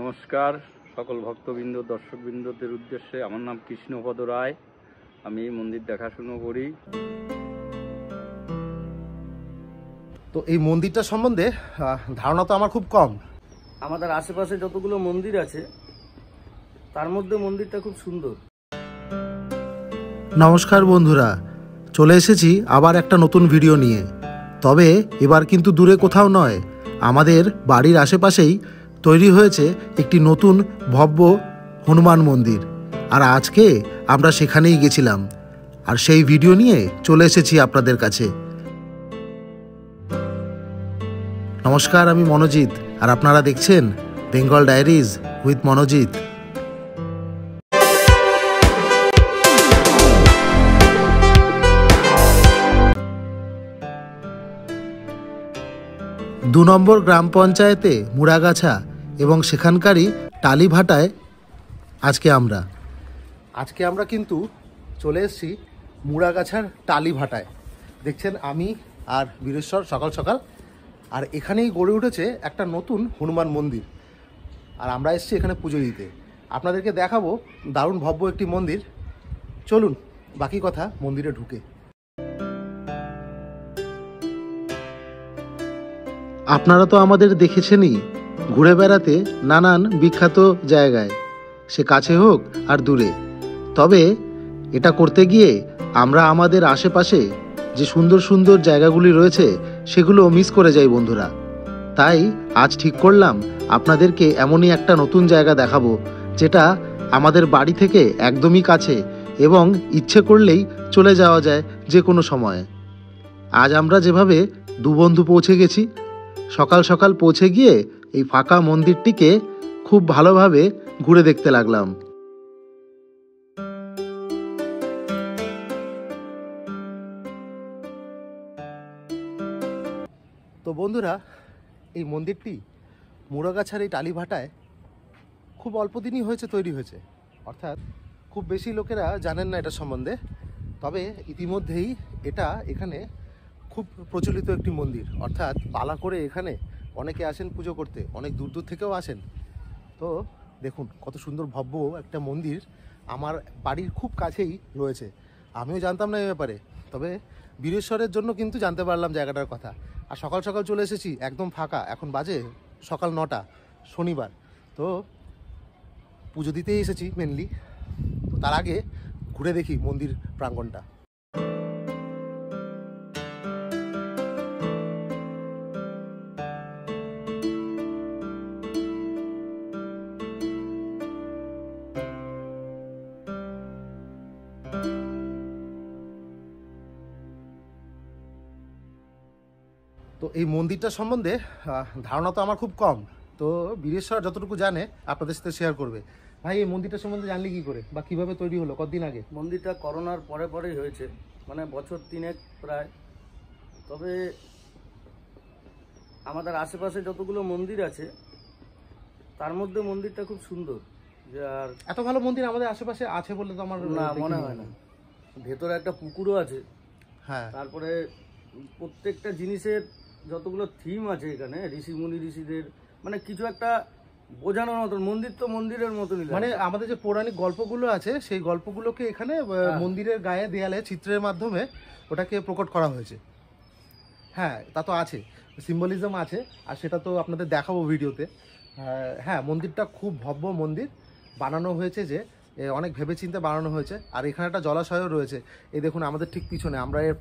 নমস্কার সকল ভক্তবৃন্দ দর্শকবৃন্দদের উদ্দেশ্যে। আমার নাম কৃষ্ণপদ রায়, আমি এই মন্দির দেখাশুনো করি। তো এই মন্দিরটা সম্বন্ধে ধারণা তো আমার খুব কম। আমাদের আশেপাশে যতগুলো মন্দির আছে তার মধ্যে মন্দিরটা খুব সুন্দর। নমস্কার বন্ধুরা, চলে এসেছি আবার একটা নতুন ভিডিও নিয়ে। তবে এবার কিন্তু দূরে কোথাও নয়, আমাদের বাড়ির আশেপাশেই তৈরি হয়েছে একটি নতুন ভব্য হনুমান মন্দির। আর আজকে আমরা সেখানেই গেছিলাম, আর সেই ভিডিও নিয়ে চলে এসেছি আপনাদের কাছে। নমস্কার, আমি মনোজিৎ, আর আপনারা দেখছেন বেঙ্গল ডায়েরিজ উইথ মনোজিৎ। দু নম্বর গ্রাম পঞ্চায়েতে মুড়াগাছা এবং সেখানকারই টালিভাটায় আজকে আমরা কিন্তু চলে এসেছি মুড়াগাছার টালিভাটায়। দেখছেন আমি আর বীরেশ্বর সকাল সকাল, আর এখানেই গড়ে উঠেছে একটা নতুন হনুমান মন্দির, আর আমরা এসেছি এখানে পুজো দিতে। আপনাদেরকে দেখাবো দারুণ ভব্য একটি মন্দির। চলুন বাকি কথা মন্দিরে ঢুকে। আপনারা তো আমাদের দেখেছেনই ঘুরে বেড়াতে নানান বিখ্যাত জায়গায়, সে কাছে হোক আর দূরে। তবে এটা করতে গিয়ে আমরা আমাদের আশেপাশে যে সুন্দর সুন্দর জায়গাগুলি রয়েছে সেগুলো মিস করে যাই বন্ধুরা। তাই আজ ঠিক করলাম আপনাদেরকে এমনই একটা নতুন জায়গা দেখাবো, যেটা আমাদের বাড়ি থেকে একদমই কাছে এবং ইচ্ছে করলেই চলে যাওয়া যায় যে কোনো সময়ে। আজ আমরা যেভাবে দু বন্ধু পৌঁছে গেছি, সকাল সকাল পৌঁছে গিয়ে এই ফাঁকা মন্দিরটিকে খুব ভালোভাবে ঘুরে দেখতে লাগলাম। তো বন্ধুরা, এই মন্দিরটি মুড়াগাছার এই টালিভাটায় খুব অল্প দিনই তৈরি হয়েছে, অর্থাৎ খুব বেশি লোকেরা জানেন না এটা সম্বন্ধে। তবে ইতিমধ্যেই এটা এখানে খুব প্রচলিত একটি মন্দির, অর্থাৎ পালা করে এখানে অনেকে আসেন পুজো করতে, অনেক দূর দূর থেকেও আসেন। তো দেখুন কত সুন্দর ভব্য একটা মন্দির আমার বাড়ির খুব কাছেই রয়েছে। আমিও জানতাম না এই ব্যাপারে, তবে বীরেশ্বরের জন্য কিন্তু জানতে পারলাম জায়গাটার কথা। আর সকাল সকাল চলে এসেছি, একদম ফাঁকা, এখন বাজে সকাল 9টা, শনিবার। তো পুজো দিতেই এসেছি মেনলি। তো তার আগে ঘুরে দেখি মন্দির প্রাঙ্গণটা। তো এই মন্দিরটা সম্বন্ধে ধারণা তো আমার খুব কম। তো বীরেশ্বর যতটুকু জানে আপনাদের সাথে শেয়ার করবে। ভাই, এই মন্দিরটা সম্বন্ধে জানলে কি করে, বা কিভাবে তৈরি হলো, কতদিন আগে? মন্দিরটা করোনার পরেই হয়েছে, মানে বছর 3 প্রায়। তবে আমাদের আশেপাশে যতগুলো মন্দির আছে তার মধ্যে মন্দিরটা খুব সুন্দর। আর এত ভালো মন্দির আমাদের আশেপাশে আছে বলে তো আমার না মনে হয় না। ভেতরে একটা পুকুরও আছে। হ্যাঁ, তারপরে প্রত্যেকটা জিনিসের যতগুলো থিম আছে এখানে, ঋষিদের মানে কিছু একটা বোঝানোর মতন। মন্দির তো মন্দিরের মতনই, মানে আমাদের যে পৌরাণিক গল্পগুলো আছে সেই গল্পগুলোকে এখানে মন্দিরের গায়ে দেয়ালে চিত্রের মাধ্যমে ওটাকে প্রকট করা হয়েছে। হ্যাঁ, তা তো আছে, সিম্বলিজম আছে, আর সেটা তো আপনাদের দেখাবো ভিডিওতে। হ্যাঁ, মন্দিরটা খুব ভব্য মন্দির বানানো হয়েছে, যে অনেক ভেবেচিন্তে বানানো হয়েছে। আর এখানে একটা জলাশয়ও রয়েছে, এই দেখুন আমাদের ঠিক পিছনে। আমরা এর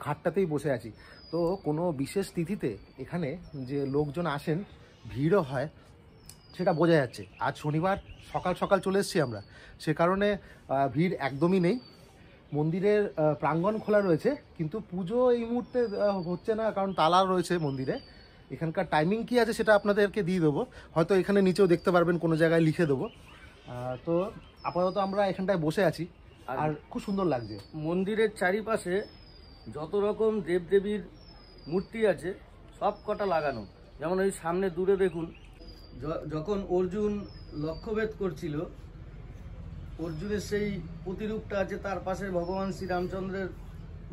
ঘাটটাতেই বসে আছি। তো কোনো বিশেষ তিথিতে এখানে যে লোকজন আসেন, ভিড়ও হয়, সেটা বোঝা যাচ্ছে। আজ শনিবার সকাল সকাল চলে এসেছি আমরা, সে কারণে ভিড় একদমই নেই। মন্দিরের প্রাঙ্গণ খোলা রয়েছে, কিন্তু পুজো এই মুহূর্তে হচ্ছে না, কারণ তালা রয়েছে মন্দিরে। এখানকার টাইমিং কি আছে সেটা আপনাদেরকে দিয়ে দেবো, হয়তো এখানে নিচেও দেখতে পারবেন, কোনো জায়গায় লিখে দেবো। তো আপাতত আমরা এখানটায় বসে আছি, আর খুব সুন্দর লাগছে। মন্দিরের চারিপাশে যত রকম দেবদেবীর মূর্তি আছে সব কটা লাগানো। যেমন ওই সামনে দূরে দেখুন, যখন অর্জুন লক্ষ্যভেদ করছিল, অর্জুনের সেই প্রতিরূপটা আছে, তার পাশে ভগবান শ্রীরামচন্দ্রের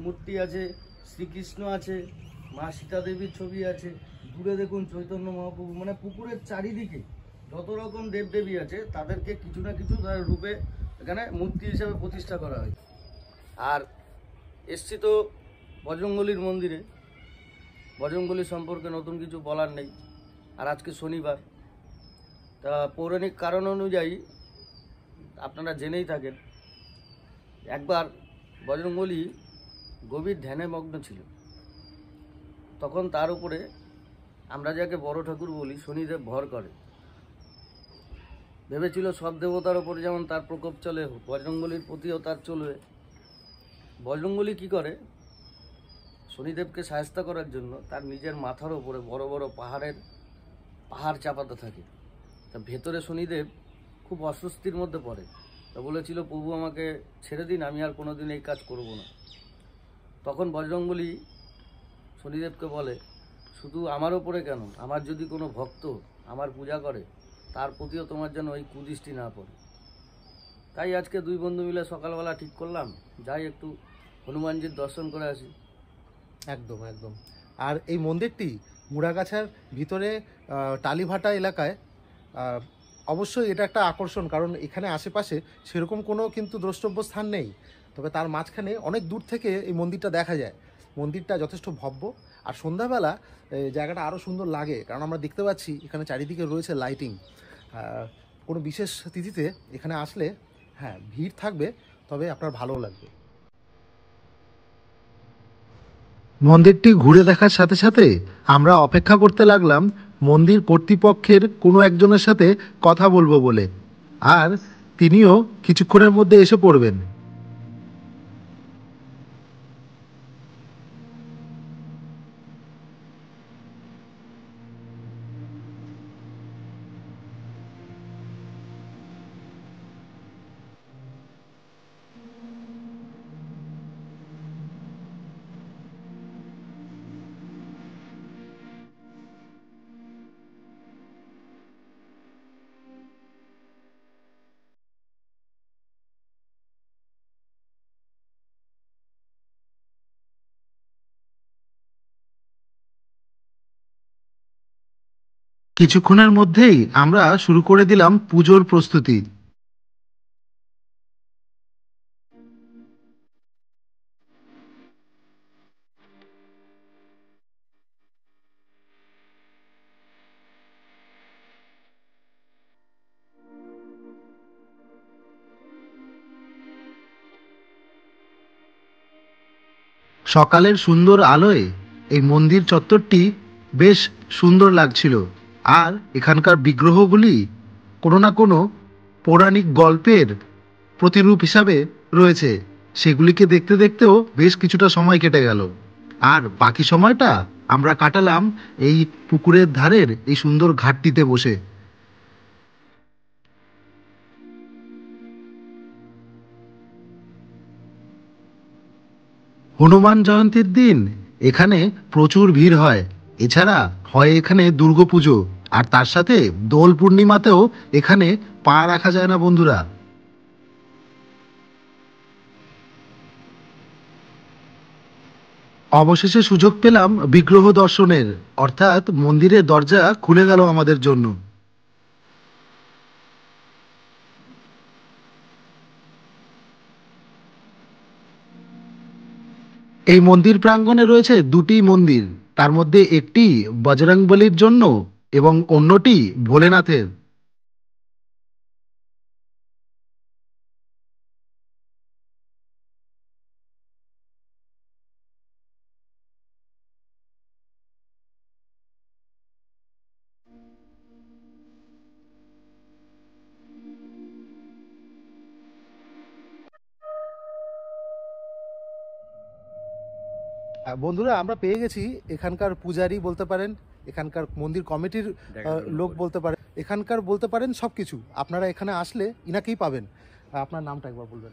মূর্তি আছে, শ্রীকৃষ্ণ আছে, মা সীতা দেবীর ছবি আছে। দূরে দেখুন চৈতন্য মহাপ্রভু। মানে পুকুরের চারিদিকে যত রকম দেবদেবী আছে তাদেরকে কিছু না কিছু তার রূপে এখানে মূর্তি হিসেবে প্রতিষ্ঠা করা হয়। আর এসছি তো বজরঙ্গলির মন্দিরে, বজরঙ্গলি সম্পর্কে নতুন কিছু বলার নেই। আর আজকে শনিবার, তা পৌরাণিক কারণ অনুযায়ী আপনারা জেনেই থাকেন, একবার বজরঙ্গলি গভীর ধ্যানে মগ্ন ছিল। তখন তার উপরে আমরা যাকে বড় ঠাকুর বলি শনিদেব ভর করে। ভেবেছিল সব দেবতার ওপরে যেমন তার প্রকোপ চলে, বজরঙ্গলির প্রতিও তার চলবে। বজরঙ্গলি কি করে, শনিদেবকে সাহায্য করার জন্য তার নিজের মাথার ওপরে বড় বড় পাহাড় চাপাতে থাকে। তা ভেতরে শনিদেব খুব অস্বস্তির মধ্যে পড়ে। তা বলেছিল, প্রভু আমাকে ছেড়ে দিন, আমি আর কোনোদিন এই কাজ করব না। তখন বজরঙ্গলি শনিদেবকে বলে, শুধু আমার ওপরে কেন, আমার যদি কোনো ভক্ত আমার পূজা করে তার প্রতিও তোমার যেন ওই কুদৃষ্টি না পড়ে। তাই আজকে দুই বন্ধু মিলে সকালবেলা ঠিক করলাম যাই একটু হনুমানজির দর্শন করে আসি। একদম একদম। আর এই মন্দিরটি মুড়াগাছার ভিতরে টালিভাটা এলাকায়। অবশ্যই এটা একটা আকর্ষণ, কারণ এখানে আশেপাশে সেরকম কোনো কিন্তু দ্রষ্টব্য স্থান নেই। তবে তার মাঝখানে অনেক দূর থেকে এই মন্দিরটা দেখা যায়। মন্দিরটা যথেষ্ট ভব্য, আর সন্ধ্যাবেলা জায়গাটা আরও সুন্দর লাগে, কারণ আমরা দেখতে পাচ্ছি এখানে চারিদিকে রয়েছে লাইটিং। কোনো বিশেষ তিথিতে এখানে আসলে হ্যাঁ ভিড় থাকবে, তবে আপনার ভালো লাগবে। মন্দিরটি ঘুরে দেখার সাথে সাথে আমরা অপেক্ষা করতে লাগলাম মন্দির কর্তৃপক্ষের কোনো একজনের সাথে কথা বলবো বলে, আর তিনিও কিছুক্ষণের মধ্যে এসে পড়বেন। কিছুক্ষণের মধ্যেই আমরা শুরু করে দিলাম পুজোর প্রস্তুতি। সকালের সুন্দর আলোয় এই মন্দির চত্বরটি বেশ সুন্দর লাগছিল, আর এখানকার বিগ্রহগুলি কোনো না কোনো পৌরাণিক গল্পের প্রতিরূপ হিসাবে রয়েছে। সেগুলিকে দেখতে দেখতেও বেশ কিছুটা সময় কেটে গেল, আর বাকি সময়টা আমরা কাটালাম এই পুকুরের ধারের এই সুন্দর ঘাটটিতে বসে। হনুমান জয়ন্তীর দিন এখানে প্রচুর ভিড় হয়। এছাড়া হয় এখানে দুর্গাপুজো, আর তার সাথে দোল পূর্ণিমাতেও এখানে পা রাখা যায় না বন্ধুরা। অবশেষে সুযোগ পেলাম বিগ্রহ দর্শনের, অর্থাৎ মন্দিরের দরজা খুলে গেল আমাদের জন্য। এই মন্দির প্রাঙ্গণে রয়েছে দুটি মন্দির, তার মধ্যে একটি বজরংবলির জন্য এবং অন্যটি ভোলেনাথের। বন্ধুরা, আমরা পেয়ে গেছি এখানকার পূজারি বলতে পারেন, এখানকার মন্দির কমিটির লোক বলতে পারেন, এখানকার বলতে পারেন সব কিছু। আপনারা এখানে আসলে ইনাকেই পাবেন। আপনার নামটা একবার বলবেন।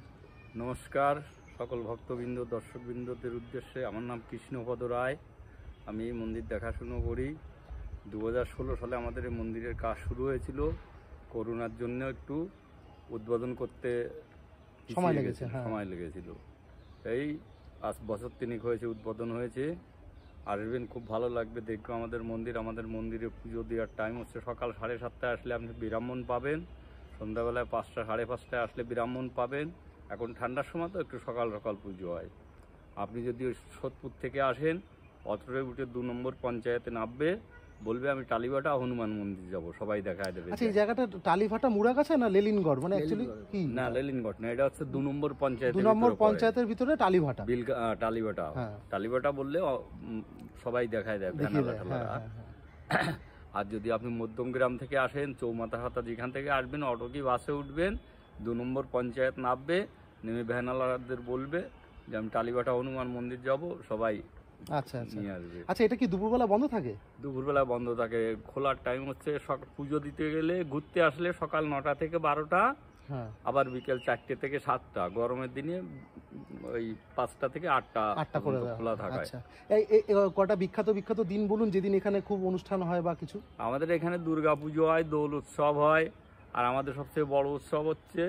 নমস্কার সকল ভক্তবৃন্দ দর্শকবৃন্দদের উদ্দেশ্যে, আমার নাম কৃষ্ণপদ রায়। আমি মন্দির দেখাশুনো করি। 2016 সালে আমাদের এই মন্দিরের কাজ শুরু হয়েছিল। করোনার জন্য একটু উদ্বোধন করতে সময় লেগেছে, হ্যাঁ। সময় লেগেছিল। এই আজ বছর 3 হয়েছে উদ্বোধন হয়েছে। আসবেন, খুব ভালো লাগবে দেখবে আমাদের মন্দির। আমাদের মন্দিরে পুজো দেওয়ার টাইম হচ্ছে সকাল 7:30টায় আসলে আপনি ব্রাহ্মণ পাবেন, সন্ধ্যাবেলায় 5টা 5:30টায় আসলে ব্রাহ্মণ পাবেন। এখন ঠান্ডার সময় তো একটু সকাল সকাল পুজো হয়। আপনি যদি ওই সোদপুর থেকে আসেন, অতরে উঠে 2 নম্বর পঞ্চায়েতে নামবে, বলবে আমি টালিবাটা হনুমান মন্দির যাব, সবাই দেখায় দেবে। আচ্ছা, এই জায়গাটা টালিভাটা মুড়াগাছা না লেলিনগড়, মানে অ্যাকচুয়ালি কি? না, লেলিনগড় না, এটা হচ্ছে 2 নম্বর 2 পঞ্চায়েতের নম্বর ভিতরে পড়ে। পঞ্চায়েতের ভিতরে টালিভাটা। টালিবাটা। হ্যাঁ। টালিবাটা বললে সবাই দেখায় দেয় দেখিয়ে ব্যানার দেয়, ঠেলারা। হ্যাঁ, হ্যাঁ। আর যদি আপনি মধ্যমগ্রাম থেকে আসেন, চৌমাথা হাতা যেখান থেকে আসবেন, অটো কি বাসে উঠবেন, 2 নম্বর পঞ্চায়েত নামবে, নেমে ভ্যানালারদের বলবে যে আমি টালিবাটা হনুমান মন্দির যাব, সবাই আচ্ছা আচ্ছা নিয়ে আসবে। আচ্ছা, এটা কি দুপুরবেলা বন্ধ থাকে? দুপুরবেলা বন্ধ থাকে। খোলার টাইম হচ্ছে পুজো দিতে গেলে ঘুরতে আসলে সকাল 9টা থেকে 12টা, হ্যাঁ, আবার বিকেল 4টে থেকে 7টা। গরমের দিনে ওই 5টা থেকে 8টা 8টা করে দেওয়া খোলা হয়। থাকে। আচ্ছা, এই কটা বিখ্যাত বিখ্যাত দিন বলুন যেদিন এখানে খুব অনুষ্ঠান হয় বা কিছু। আমাদের এখানে দুর্গা পুজো হয়, দোল উৎসব হয়, আর আমাদের সবচেয়ে বড় উৎসব হচ্ছে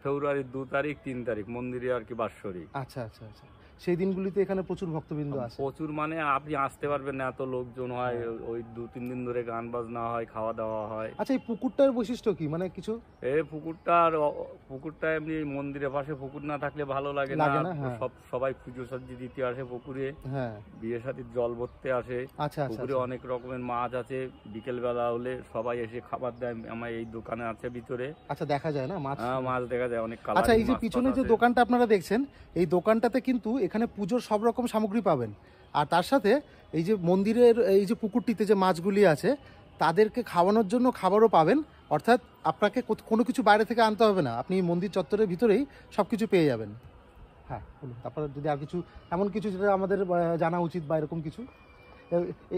ফেব্রুয়ারির 2 তারিখ 3 তারিখ মন্দিরে আর কি বাৎসরিক। আচ্ছা আচ্ছা আচ্ছা, সেই দিনগুলিতে এখানে প্রচুর ভক্তবৃন্দ আসে। প্রচুর, মানে আপনি আসতে পারবেন না, এত লোকজন হয়। ওই 2-3 দিন ধরে গান বাজনা হয়, খাওয়া দাওয়া হয়। আচ্ছা, এই পুকুরটার বৈশিষ্ট্য কি, মানে কিছু? এই পুকুরটা এমনি মন্দিরের পাশে পুকুর না থাকলে ভালো লাগে না। হ্যাঁ। সবাই পুজো সজ্জি দিতে আসে পুকুরে, হ্যাঁ, বিয়ে শাদীর জল ভরতে আসে। আচ্ছা আচ্ছা পুকুরে অনেক রকমের মাছ আছে, বিকেল বেলা হলে সবাই এসে খাবার দেয়। আমার এই দোকানে আছে ভিতরে। আচ্ছা, দেখা যায় না মাছ? হ্যাঁ, মাছ দেখা যায় অনেক কালার। আচ্ছা, এই যে পিছনে যে দোকানটা আপনারা দেখছেন, এই দোকানটাতে কিন্তু এখানে পুজোর সব রকম সামগ্রী পাবেন। আর তার সাথে এই যে মন্দিরের এই যে পুকুরটিতে যে মাছগুলি আছে, তাদেরকে খাওয়ানোর জন্য খাবারও পাবেন। অর্থাৎ আপনাকে কোনো কিছু বাইরে থেকে আনতে হবে না, আপনি মন্দির চত্বরের ভিতরেই সব কিছু পেয়ে যাবেন। হ্যাঁ, বলুন তারপরে যদি আর কিছু এমন কিছু যেটা আমাদের জানা উচিত বা এরকম কিছু।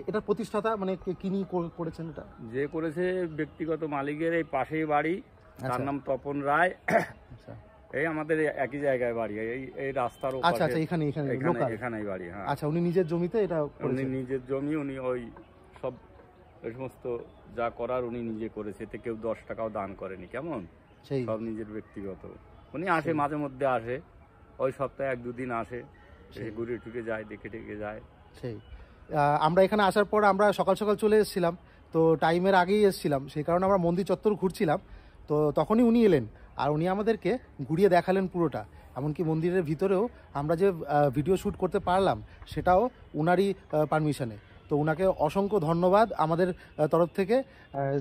এটা প্রতিষ্ঠাতা মানে কিনি করেছেন? এটা যে করেছে ব্যক্তিগত মালিকের এই পাশেই বাড়ি, তার আচ্ছা। নাম তপন রায়। আচ্ছা এই আমাদের একই জায়গায় বাড়ি, এই রাস্তার আচ্ছা আচ্ছা, ওপাশে। এখানে লোকাল। এখানেই বাড়ি। হ্যাঁ, আচ্ছা, উনি নিজের জমিতে এটা উনি করেছেন। নিজের জমি, উনি ওই সব ওই সমস্ত যা করার উনি নিজে করেছে, এতে কেউ 10 টাকাও দান করেনি। কেমন, সেই সব নিজের ব্যক্তিগত। উনি আসে, মাঝে মধ্যে আসে, ওই সপ্তাহে 1-2 দিন আসে, এসে ঘুরে টুরে যায়, দেখে টেকে যায়। সেই আমরা এখানে আসার পর আমরা সকাল সকাল চলে এসেছিলাম, তো টাইমের আগেই এসেছিলাম, সেই কারণে আমরা মন্দির চত্বর ঘুরছিলাম। তো তখনই উনি এলেন আর উনি আমাদেরকে ঘুরিয়ে দেখালেন পুরোটা। এমনকি মন্দিরের ভিতরেও আমরা যে ভিডিও শ্যুট করতে পারলাম, সেটাও উনারই পারমিশনে। তো উনাকে অসংখ্য ধন্যবাদ আমাদের তরফ থেকে,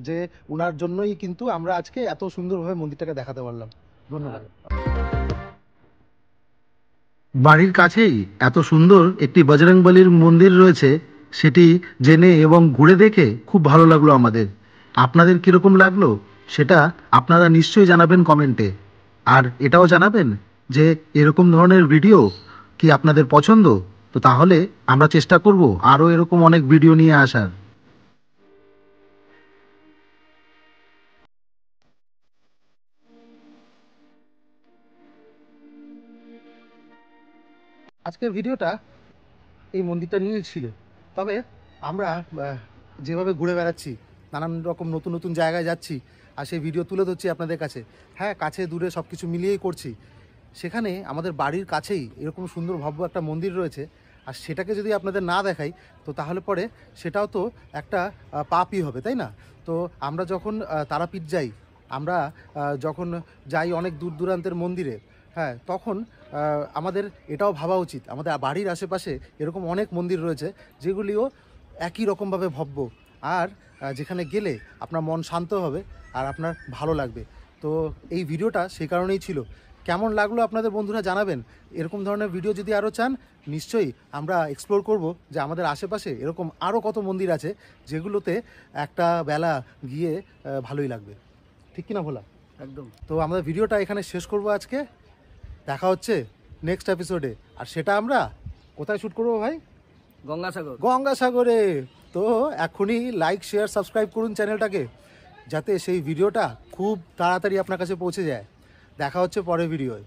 যে উনার জন্যই কিন্তু আমরা আজকে এত সুন্দরভাবে মন্দিরটাকে দেখাতে পারলাম। ধন্যবাদ। বাড়ির কাছেই এত সুন্দর একটি বজরংবলীর মন্দির রয়েছে, সেটি জেনে এবং ঘুরে দেখে খুব ভালো লাগলো আমাদের। আপনাদের কীরকম লাগলো সেটা আপনারা নিশ্চয়ই জানাবেন কমেন্টে। আর এটাও জানাবেন যে এরকম ধরনের ভিডিও কি আপনাদের পছন্দ, তো তাহলে আমরা চেষ্টা করব আরও এরকম অনেক ভিডিও নিয়ে আসার। আজকের ভিডিওটা এই মন্দিরটা নিয়েই ছিল। তবে আমরা যেভাবে ঘুরে বেড়াচ্ছি, নানান রকম নতুন নতুন জায়গায় যাচ্ছি, আর সেই ভিডিও তুলে ধরছি আপনাদের কাছে। হ্যাঁ, কাছে দূরে সব কিছু মিলিয়েই করছি। সেখানে আমাদের বাড়ির কাছেই এরকম সুন্দর ভব্য একটা মন্দির রয়েছে, আর সেটাকে যদি আপনাদের না দেখাই, তো তাহলে পরে সেটাও তো একটা পাপই হবে, তাই না? তো আমরা যখন তারাপীঠ যাই, আমরা যখন যাই অনেক দূর দূরান্তের মন্দিরে, হ্যাঁ, তখন আমাদের এটাও ভাবা উচিত আমাদের বাড়ির আশেপাশে এরকম অনেক মন্দির রয়েছে যেগুলিও একই রকমভাবে ভব্য, আর যেখানে গেলে আপনার মন শান্ত হবে আর আপনার ভালো লাগবে। তো এই ভিডিওটা সেই কারণেই ছিল। কেমন লাগলো আপনাদের বন্ধুরা জানাবেন। এরকম ধরনের ভিডিও যদি আরও চান, নিশ্চয়ই আমরা এক্সপ্লোর করব যে আমাদের আশেপাশে এরকম আরও কত মন্দির আছে যেগুলোতে একটা বেলা গিয়ে ভালোই লাগবে। ঠিক কিনা ভোলা? একদম। তো আমাদের ভিডিওটা এখানে শেষ করব আজকে। দেখা হচ্ছে নেক্সট এপিসোডে। আর সেটা আমরা কোথায় শ্যুট করবো ভাই? গঙ্গাসাগর। গঙ্গাসাগরে। তো এখনই লাইক, শেয়ার, সাবস্ক্রাইব করুন চ্যানেলটাকে, যাতে সেই ভিডিওটা খুব তাড়াতাড়ি আপনার কাছে পৌঁছে যায়। দেখা হচ্ছে পরের ভিডিওয়।